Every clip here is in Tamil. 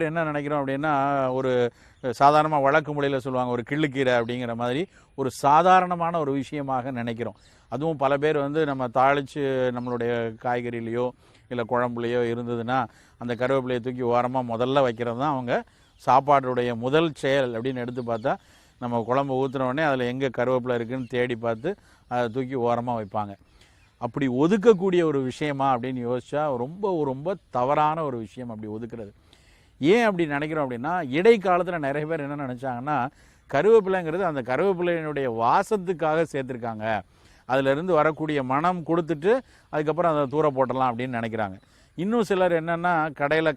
என்ன நினைக்கிறோம் அப்படின்னா, ஒரு சாதாரணமாக வழக்கு மொழியில் சொல்லுவாங்க, ஒரு கிள்ளுக்கீரை அப்படிங்கிற மாதிரி ஒரு சாதாரணமான ஒரு விஷயமாக நினைக்கிறோம். அதுவும் பல பேர் வந்து நம்ம தாளித்து நம்மளுடைய காய்கறிலையோ இல்லை குழம்புலையோ இருந்ததுன்னா அந்த கருவேப்பிலையை தூக்கி ஓரமாக முதல்ல வைக்கிறது தான் அவங்க சாப்பாடுடைய முதல் செயல் அப்படின்னு எடுத்து பார்த்தா, நம்ம குழம்பு ஊற்றுன உடனே அதில் எங்கே கருவேப்பிலை இருக்குதுன்னு தேடி பார்த்து அதை தூக்கி ஓரமாக வைப்பாங்க. அப்படி ஒதுக்கக்கூடிய ஒரு விஷயமா அப்படின்னு யோசிச்சா ரொம்ப ரொம்ப தவறான ஒரு விஷயம் அப்படி ஒதுக்குறது. ஏன் அப்படி நினைக்கிறோம் அப்படின்னா, இடைக்காலத்தில் நிறைய பேர் என்ன நினச்சாங்கன்னா, கருவேப்பிலைங்கிறது அந்த கருவேப்பிலையினுடைய வாசத்துக்காக சேர்த்துருக்காங்க, அதிலிருந்து வரக்கூடிய மனம் கொடுத்துட்டு அதுக்கப்புறம் அதை தூர போட்டலாம் அப்படின்னு நினைக்கிறாங்க. இன்னும் சிலர் என்னென்னா,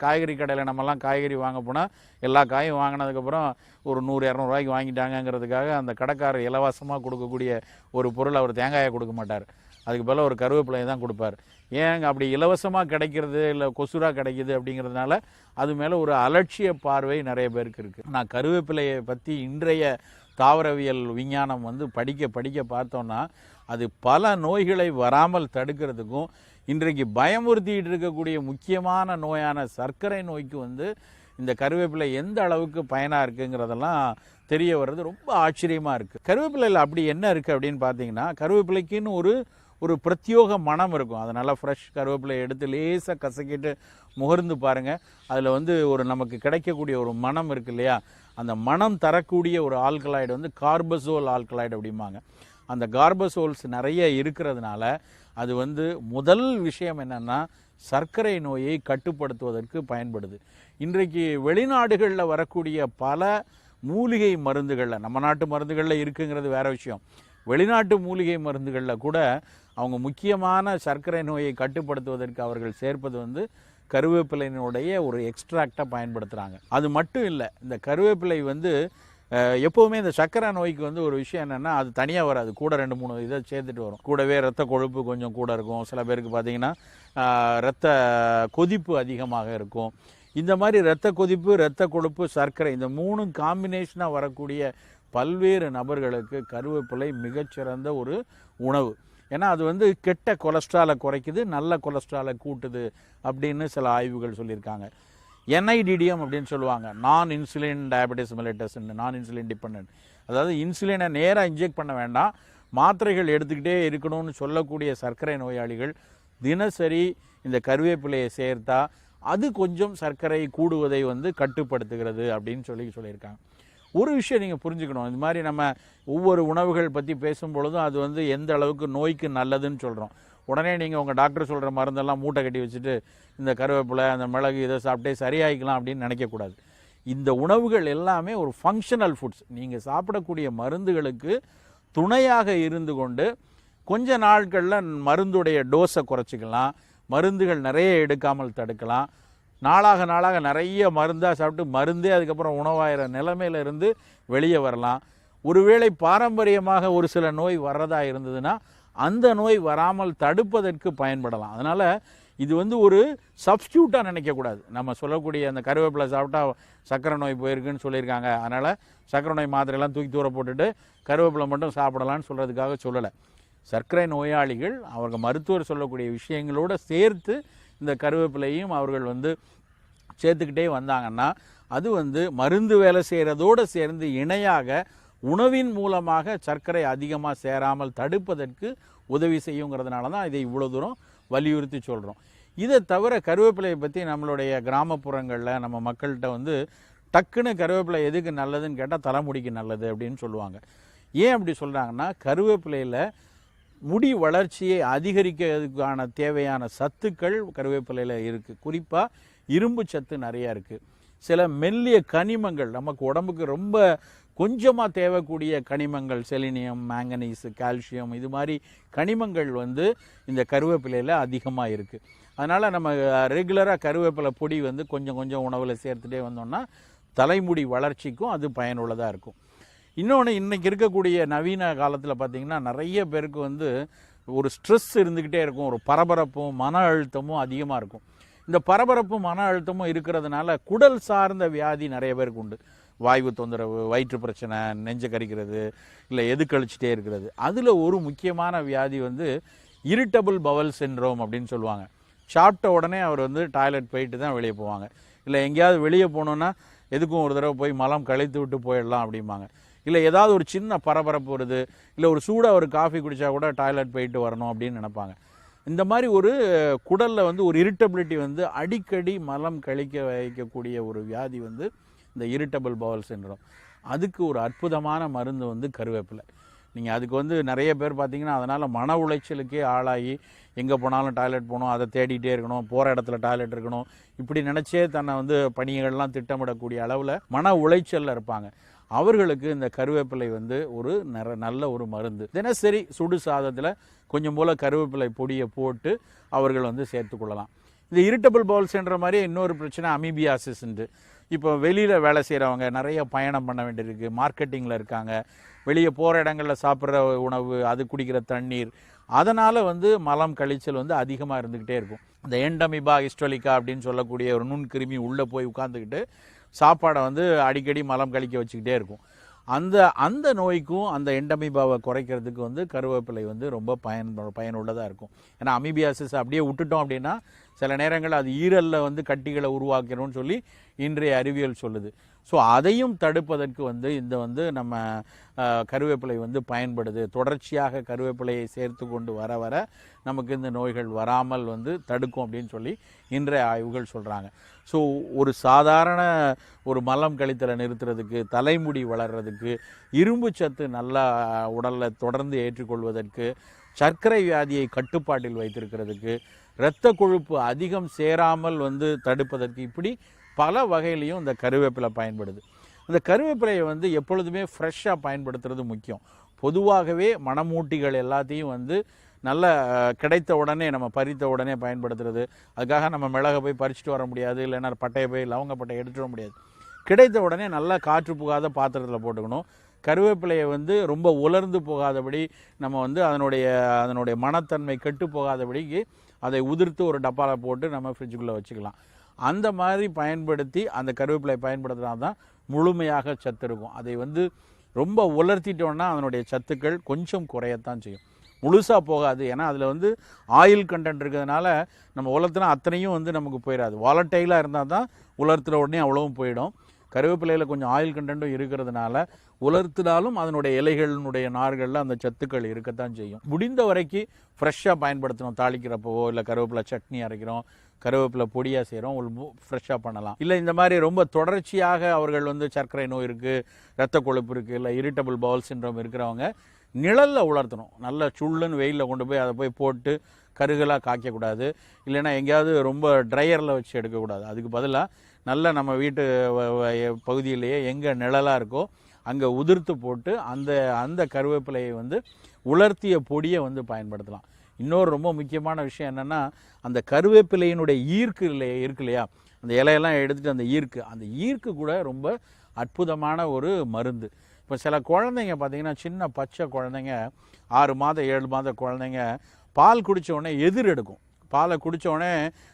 காய்கறி கடையில் நம்மலாம் காய்கறி வாங்க போனால் எல்லா காயும் வாங்கினதுக்கப்புறம் ஒரு 100-200 ரூபாய்க்கு வாங்கிட்டாங்கங்கிறதுக்காக அந்த கடைக்காரர் இலவசமாக கொடுக்கக்கூடிய ஒரு பொருள் அவர் தேங்காயை கொடுக்க மாட்டார், அதுக்கு பதிலாக ஒரு கருவேப்பிலையை தான் கொடுப்பார். ஏங்க அப்படி இலவசமாக கிடைக்கிறது இல்லை கொசுராக கிடைக்கிது அப்படிங்கிறதுனால அது மேலே ஒரு அலட்சிய பார்வை நிறைய பேருக்கு இருக்குது. நான் கருவேப்பிலையை பற்றி இன்றைய தாவரவியல் விஞ்ஞானம் வந்து படிக்க பார்த்தோன்னா, அது பல நோய்களை வராமல் தடுக்கிறதுக்கும் இன்றைக்கு பயமுறுத்திட்டு இருக்கக்கூடிய முக்கியமான நோயான சர்க்கரை நோய்க்கு வந்து இந்த கருவேப்பிலை எந்த அளவுக்கு பயனாக இருக்குங்கிறதெல்லாம் தெரிய வர்றது ரொம்ப ஆச்சரியமாக இருக்குது. கருவேப்பிலையில் அப்படி என்ன இருக்குது அப்படின்னு பார்த்தீங்கன்னா, கருவேப்பிலைக்குன்னு ஒரு பிரத்யோக மனம் இருக்கும். அதை நல்லா ஃப்ரெஷ் கருவேப்பிலையை எடுத்து லேசாக கசக்கிட்டு முகர்ந்து பாருங்கள், அதில் வந்து ஒரு நமக்கு கிடைக்கக்கூடிய ஒரு மனம் இருக்குது இல்லையா, அந்த மனம் தரக்கூடிய ஒரு ஆல்கலாய்டு வந்து கார்பசோல் ஆல்கலாய்டு அப்படிம்பாங்க. அந்த கார்பசோல்ஸ் நிறைய இருக்கிறதுனால அது வந்து முதல் விஷயம் என்னென்னா சர்க்கரை நோயை கட்டுப்படுத்துவதற்கு பயன்படுது. இன்றைக்கு வெளிநாடுகளில் வரக்கூடிய பல மூலிகை மருந்துகளில், நம்ம நாட்டு மருந்துகளில் இருக்குங்கிறது வேறு விஷயம், வெளிநாட்டு மூலிகை மருந்துகளில் கூட அவங்க முக்கியமான சர்க்கரை நோயை கட்டுப்படுத்துவதற்கு அவர்கள் சேர்ப்பது வந்து கருவேப்பிலையினுடைய ஒரு எக்ஸ்ட்ராக்டாக பயன்படுத்துகிறாங்க. அது மட்டும் இல்லை, இந்த கருவேப்பிலை வந்து எப்போவுமே இந்த சர்க்கரை நோய்க்கு வந்து ஒரு விஷயம் என்னென்னா, அது தனியாக வராது, கூட 2-3 இதை சேர்த்துட்டு வரும். கூடவே இரத்த கொழுப்பு கொஞ்சம் கூட இருக்கும், சில பேருக்கு பார்த்திங்கன்னா இரத்த கொதிப்பு அதிகமாக இருக்கும். இந்த மாதிரி இரத்த கொதிப்பு, இரத்த கொழுப்பு, சர்க்கரை இந்த 3 காம்பினேஷனாக வரக்கூடிய பல்வேறு நபர்களுக்கு கருவேப்பிலை மிகச்சிறந்த ஒரு உணவு. ஏன்னா அது வந்து கெட்ட கொலஸ்ட்ராலை குறைக்குது, நல்ல கொலஸ்ட்ராலை கூட்டுது அப்படின்னு சில ஆய்வுகள் சொல்லியிருக்காங்க. NIDDM அப்படின்னு சொல்லுவாங்க, நான் இன்சுலின் டயபெட்டிஸ் மெலிட்டஸ், நான் இன்சுலின் டிபெண்டன்ட். அதாவது இன்சுலினை நேராக இன்ஜெக்ட் பண்ண வேண்டாம், மாத்திரைகள் எடுத்துக்கிட்டே இருக்கணும்னு சொல்லக்கூடிய சர்க்கரை நோயாளிகள் தினசரி இந்த கருவேப்பிலையை சேர்த்தா அது கொஞ்சம் சர்க்கரை கூடுவதை வந்து கட்டுப்படுத்துகிறது அப்படின்னு சொல்லியிருக்காங்க. ஒரு விஷயம் நீங்கள் புரிஞ்சுக்கணும், இந்த மாதிரி நம்ம ஒவ்வொரு உணவுகள் பற்றி பேசும்பொழுதும் அது வந்து எந்த அளவுக்கு நோய்க்கு நல்லதுன்னு சொல்கிறோம். உடனே நீங்கள் உங்கள் டாக்டர் சொல்கிற மருந்தெல்லாம் மூட்டை கட்டி வச்சுட்டு இந்த கருவேப்பிலை அந்த மிளகு இதை சாப்பிட்டே சரியாயிக்கலாம் அப்படின்னு நினைக்கக்கூடாது. இந்த உணவுகள் எல்லாமே ஒரு ஃபங்க்ஷனல் ஃபுட்ஸ். நீங்கள் சாப்பிடக்கூடிய மருந்துகளுக்கு துணையாக இருந்து கொண்டு கொஞ்ச நாட்களில் மருந்துடைய டோஸை குறைச்சிக்கலாம், மருந்துகள் நிறைய எடுக்காமல் தடுக்கலாம். நாளாக நிறைய மருந்தாக சாப்பிட்டு மருந்தே அதுக்கப்புறம் உணவாயிர நிலைமையில இருந்து வெளியே வரலாம். ஒருவேளை பாரம்பரியமாக ஒரு சில நோய் வர்றதா இருந்ததுன்னா அந்த நோய் வராமல் தடுப்பதற்கு பயன்படலாம். அதனால் இது வந்து ஒரு சப்ஸ்டியூட்டாக நினைக்கக்கூடாது. நம்ம சொல்லக்கூடிய அந்த கருவேப்பிலை சாப்பிட்டா சர்க்கரை நோய் போயிருக்குன்னு சொல்லியிருக்காங்க, அதனால் சர்க்கரை நோய் மாத்திரையெல்லாம் தூக்கி தூர போட்டுட்டு கருவேப்பிலை மட்டும் சாப்பிடலான்னு சொல்கிறதுக்காக சொல்லலை. சர்க்கரை நோயாளிகள் அவர்கள் மருத்துவர் சொல்லக்கூடிய விஷயங்களோடு சேர்த்து இந்த கருவேப்பிலையும் அவர்கள் வந்து சேர்த்துக்கிட்டே வந்தாங்கன்னா அது வந்து மருந்து வேலை செய்கிறதோடு சேர்ந்து இணையாக உணவின் மூலமாக சர்க்கரை அதிகமாக சேராமல் தடுப்பதற்கு உதவி செய்யுங்கிறதுனால தான் இதை இவ்வளோ தூரம் வலியுறுத்தி சொல்கிறோம். இதை தவிர கருவேப்பிலையை பற்றி நம்மளுடைய கிராமப்புறங்களில் நம்ம மக்கள்கிட்ட வந்து டக்குன்னு கருவேப்பிலை எதுக்கு நல்லதுன்னு கேட்டால் தலைமுடிக்கு நல்லது அப்படின்னு சொல்லுவாங்க. ஏன் அப்படி சொல்கிறாங்கன்னா, கருவேப்பிலையில் முடி வளர்ச்சியை அதிகரிக்கிறதுக்கான தேவையான சத்துக்கள் கருவேப்பிலையில் இருக்குது. குறிப்பாக இரும்பு சத்து நிறையா இருக்குது. சில மெல்லிய கனிமங்கள், நமக்கு உடம்புக்கு ரொம்ப கொஞ்சமாக தேவைக்கூடிய கனிமங்கள், செலினியம், மேங்கனீஸு, கால்சியம், இது மாதிரி கனிமங்கள் வந்து இந்த கருவேப்பிலையில் அதிகமாக இருக்குது. அதனால் நம்ம ரெகுலராக கருவேப்பிலை பொடி வந்து கொஞ்சம் உணவில் சேர்த்துட்டே வந்தோம்னா தலைமுடி வளர்ச்சிக்கும் அது பயனுள்ளதாக இருக்கும். இன்னொன்று, இன்றைக்கி இருக்கக்கூடிய நவீன காலத்தில் பார்த்திங்கன்னா நிறைய பேருக்கு வந்து ஒரு ஸ்ட்ரெஸ் இருந்துக்கிட்டே இருக்கும், ஒரு பரபரப்பும் மன அழுத்தமும் அதிகமாக இருக்கும். இந்த பரபரப்பும் மன அழுத்தமும் இருக்கிறதுனால குடல் சார்ந்த வியாதி நிறைய பேருக்கு உண்டு. வாய்வு தொந்தரவு, வயிற்று பிரச்சனை, நெஞ்சை கரிக்கிறது, இல்லை எது கழிச்சிட்டே இருக்கிறது. அதில் ஒரு முக்கியமான வியாதி வந்து இரிட்டபிள் பவல் சிண்ட்ரோம் அப்படின்னு சொல்லுவாங்க. சாப்பிட்ட உடனே அவர் வந்து டாய்லெட் போயிட்டு தான் வெளியே போவாங்க. இல்லை எங்கேயாவது வெளியே போகணுன்னா எதுக்கும் ஒரு தடவை போய் மலம் கழித்து விட்டு போயிடலாம் அப்படிம்பாங்க. இல்லை ஏதாவது ஒரு சின்ன பரபரப்பு வருது, இல்லை ஒரு சூடாக ஒரு காஃபி குடித்தா கூட டாய்லெட் போயிட்டு வரணும் அப்படின்னு நினைப்பாங்க. இந்த மாதிரி ஒரு குடலில் வந்து ஒரு இரிட்டபிலிட்டி வந்து அடிக்கடி மலம் கழிக்க வைக்கக்கூடிய ஒரு வியாதி வந்து இந்த இரிட்டபிள் பவுல் சிண்ட்ரோம். அதுக்கு ஒரு அற்புதமான மருந்து வந்து கருவேப்பிலை. நீங்கள் அதுக்கு வந்து நிறைய பேர் பார்த்தீங்கன்னா அதனால் மன உளைச்சலுக்கே ஆளாகி எங்கே போனாலும் டாய்லெட் போகணும், அதை தேடிகிட்டே இருக்கணும், போகிற இடத்துல டாய்லெட் இருக்கணும், இப்படி நினச்சே தன்னை வந்து பணிகள்லாம் திட்டமிடக்கூடிய அளவில் மன உளைச்சலில் இருப்பாங்க. அவர்களுக்கு இந்த கருவேப்பிலை வந்து ஒரு நல்ல ஒரு மருந்து. தினசரி சுடு சாதத்தில் கொஞ்சம் போல் கருவேப்பிலை பொடியை போட்டு அவர்கள் வந்து சேர்த்துக்கொள்ளலாம். இந்த இரிட்டபிள் பவுல் சிண்ட்ரோம் மாதிரி இன்னொரு பிரச்சனை அமீபியாசிஸ்ன்ட்டு. இப்போ வெளியில் வேலை செய்கிறவங்க நிறைய பயணம் பண்ண வேண்டியிருக்கு, மார்க்கெட்டிங்கில் இருக்காங்க, வெளியே போகிற இடங்களில் சாப்பிட்ற உணவு, அது குடிக்கிற தண்ணீர், அதனால் வந்து மலம் கழிச்சல் வந்து அதிகமாக இருந்துக்கிட்டே இருக்கும். இந்த எண்டமிபா ஹிஸ்டோலிக்கா அப்படின்னு சொல்லக்கூடிய ஒரு நுண்கிருமி உள்ளே போய் உட்காந்துக்கிட்டு சாப்பாடை வந்து அடிக்கடி மலம் கழிக்க வச்சுக்கிட்டே இருக்கும். அந்த நோய்க்கும் அந்த எண்டமிபாவை குறைக்கிறதுக்கு வந்து கருவேப்பிலை வந்து ரொம்ப பயனுள்ளதாக இருக்கும். ஏன்னா அமீபியாசிஸ் அப்படியே விட்டுட்டோம் அப்படின்னா சில நேரங்கள் அது ஈரலில் வந்து கட்டிகளை உருவாக்கணும்னு சொல்லி இன்றைய அறிவியல் சொல்லுது. ஸோ அதையும் தடுப்பதற்கு வந்து இந்த வந்து நம்ம கருவேப்பிலை வந்து பயன்படுது. தொடர்ச்சியாக கருவேப்பிலையை சேர்த்து கொண்டு வர வர நமக்கு இந்த நோய்கள் வராமல் வந்து தடுக்கும் அப்படின்னு சொல்லி இன்றைய ஆய்வுகள் சொல்கிறாங்க. ஸோ ஒரு சாதாரண ஒரு மலம் கழித்தலை நிறுத்துறதுக்கு, தலைமுடி வளர்கிறதுக்கு, இரும்பு சத்து நல்லா உடலில் தொடர்ந்து ஏற்றுக்கொள்வதற்கு, சர்க்கரை வியாதியை கட்டுப்பாட்டில் வைத்திருக்கிறதுக்கு, இரத்த கொழுப்பு அதிகம் சேராமல் வந்து தடுப்பதற்கு, இப்படி பல வகையிலையும் இந்த கருவேப்பிலை பயன்படுது. இந்த கருவேப்பிலையை வந்து எப்பொழுதுமே ஃப்ரெஷ்ஷாக பயன்படுத்துறது முக்கியம். பொதுவாகவே மணமூட்டிகள் எல்லாத்தையும் வந்து நல்ல கிடைத்த உடனே நம்ம பறித்த உடனே பயன்படுத்துறது. அதுக்காக நம்ம மிளகை போய் பறிச்சுட்டு வர முடியாது, இல்லைன்னா பட்டையை போய் லவங்க பட்டையை எடுத்துட முடியாது. கிடைத்த உடனே நல்லா காற்று புகாத பாத்திரத்தில் போட்டுக்கணும். கருவேப்பிலையை வந்து ரொம்ப உலர்ந்து போகாதபடி நம்ம வந்து அதனுடைய மனத்தன்மை கெட்டு போகாதபடிக்கு அதை உதிர்த்து ஒரு டப்பாவில் போட்டு நம்ம ஃப்ரிட்ஜுக்குள்ளே வச்சுக்கலாம். அந்த மாதிரி பயன்படுத்தி அந்த கருவேப்பிலையை பயன்படுத்தினா தான் முழுமையாக சத்து இருக்கும். அதை வந்து ரொம்ப உலர்த்திட்டோன்னா அதனுடைய சத்துக்கள் கொஞ்சம் குறையத்தான் செய்யும், முழுசாக போகாது. ஏன்னா அதில் வந்து ஆயில் கண்டென்ட் இருக்கிறதுனால நம்ம உலர்த்தினா அத்தனையும் வந்து நமக்கு போயிடாது. வாலட்டைலாக இருந்தால் தான் உலர்த்துற உடனே அவ்வளவும் போயிடும். கருவேப்பிலையில் கொஞ்சம் ஆயில் கண்டென்ட்டும் இருக்கிறதுனால உலர்த்தினாலும் அதனுடைய இலைகளினுடைய நார்களில் அந்த சத்துக்கள் இருக்கத்தான் செய்யும். முடிந்த வரைக்கும் ஃப்ரெஷ்ஷாக பயன்படுத்தணும். தாளிக்கிறப்போ இல்லை கருவேப்பிலை சட்னி அரைக்கிறோம், கருவேப்பிலை பொடியாக செய்கிறோம், ஃப்ரெஷ்ஷாக பண்ணலாம். இல்லை இந்த மாதிரி ரொம்ப தொடர்ச்சியாக அவர்கள் வந்து சர்க்கரை நோய் இருக்குது, இரத்த கொழுப்பு இருக்குது, இல்லை இரிட்டபிள் பவுல் சிண்ட்ரோம் இருக்கிறவங்க நிழலில் உலர்த்தணும். நல்ல சுள்ளுன்னு வெயிலில் கொண்டு போய் அதை போய் போட்டு கருகலாக காய்க்கக்கூடாது, இல்லைன்னா எங்கேயாவது ரொம்ப ட்ரையரில் வச்சு எடுக்கக்கூடாது. அதுக்கு பதிலாக நல்ல நம்ம வீட்டு பகுதியிலேயே எங்கே நிழலாக இருக்கோ அங்கே உதிர்த்து போட்டு அந்த கருவேப்பிலையை வந்து உலர்த்திய பொடியை வந்து பயன்படுத்தலாம். இன்னொரு ரொம்ப முக்கியமான விஷயம் என்னென்னா, அந்த கருவேப்பிலையினுடைய இருக்கு இல்லையா, அந்த இலையெல்லாம் எடுத்துகிட்டு அந்த ஈர்க்கு கூட ரொம்ப அற்புதமான ஒரு மருந்து. இப்போ சில குழந்தைங்க பார்த்திங்கன்னா, சின்ன பச்சை குழந்தைங்க 6 மாதம் 7 மாத குழந்தைங்க பால் குடித்த உடனே எடுக்கும். பாலை குடித்த உடனே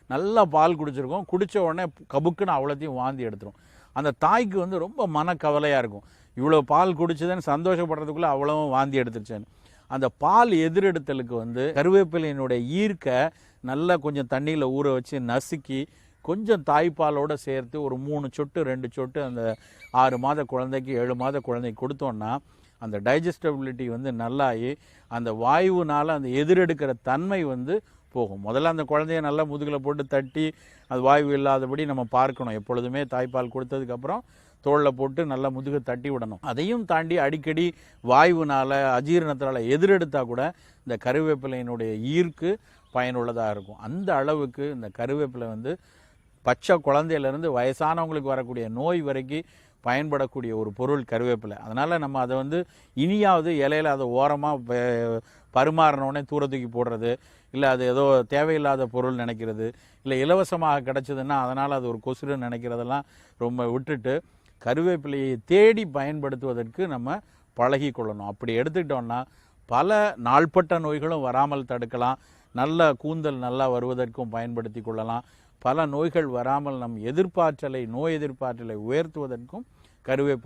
நல்லா பால் குடிச்சிருக்கும், குடித்த உடனே கபுக்குன்னு அவ்வளோத்தையும் வாந்தி எடுத்துரும். அந்த தாய்க்கு வந்து ரொம்ப மனக்கவலையாக இருக்கும், இவ்வளோ பால் குடிச்சதுன்னு சந்தோஷப்படுறதுக்குள்ளே அவ்வளவும் வாந்தி எடுத்துருச்சேன்னு. அந்த பால் எதிரெடுத்தலுக்கு வந்து கருவேப்பிலையினுடைய ஈர்க்கை நல்லா கொஞ்சம் தண்ணியில் ஊற வச்சு நசுக்கி கொஞ்சம் தாய்ப்பாலோடு சேர்த்து ஒரு 3 சொட்டு 2 சொட்டு அந்த 6 மாத குழந்தைக்கு 7 மாத குழந்தைக்கு கொடுத்தோன்னா அந்த டைஜஸ்டபிலிட்டி வந்து நல்லாகி அந்த வாயுனால் அந்த எதிரெடுக்கிற தன்மை வந்து போகும். முதல்ல அந்த குழந்தைய நல்லா முதுகில் போட்டு தட்டி அது வாயு இல்லாதபடி நம்ம பார்க்கணும். எப்பொழுதுமே தாய்ப்பால் கொடுத்ததுக்கப்புறம் தோளில் போட்டு நல்லா முதுகை தட்டி விடணும். அதையும் தாண்டி அடிக்கடி வாயுனால் அஜீரணத்தினால் எதிரெடுத்தால் கூட இந்த கருவேப்பிலையினுடைய ஈர்க்கு பயனுள்ளதாக இருக்கும். அந்த அளவுக்கு இந்த கருவேப்பிலை வந்து பச்சை குழந்தையிலேருந்து வயசானவங்களுக்கு வரக்கூடிய நோய் வரைக்கும் பயன்படக்கூடிய ஒரு பொருள் கருவேப்பிலை. அதனால் நம்ம அதை வந்து இனியாவது இலையில் அதை ஓரமாக பரிமாறினோடனே தூரத்துக்கு போடுறது, இல்லை அது ஏதோ தேவையில்லாத பொருள் நினைக்கிறது, இல்லை இலவசமாக கிடச்சிதுன்னா அதனால் அது ஒரு கொசுன்னு நினைக்கிறதெல்லாம் ரொம்ப விட்டுட்டு கருவேப்பிலையை தேடி பயன்படுத்துவதற்கு நம்ம பழகி கொள்ளணும். அப்படி எடுத்துக்கிட்டோன்னா பல நாள்பட்ட நோய்களும் வராமல் தடுக்கலாம், நல்ல கூந்தல் நல்லா வருவதற்கும் பயன்படுத்தி கொள்ளலாம். பல நோய்கள் வராமல் நம் நோய் எதிர்ப்பாற்றலை உயர்த்துவதற்கும் கருவேப்பிலை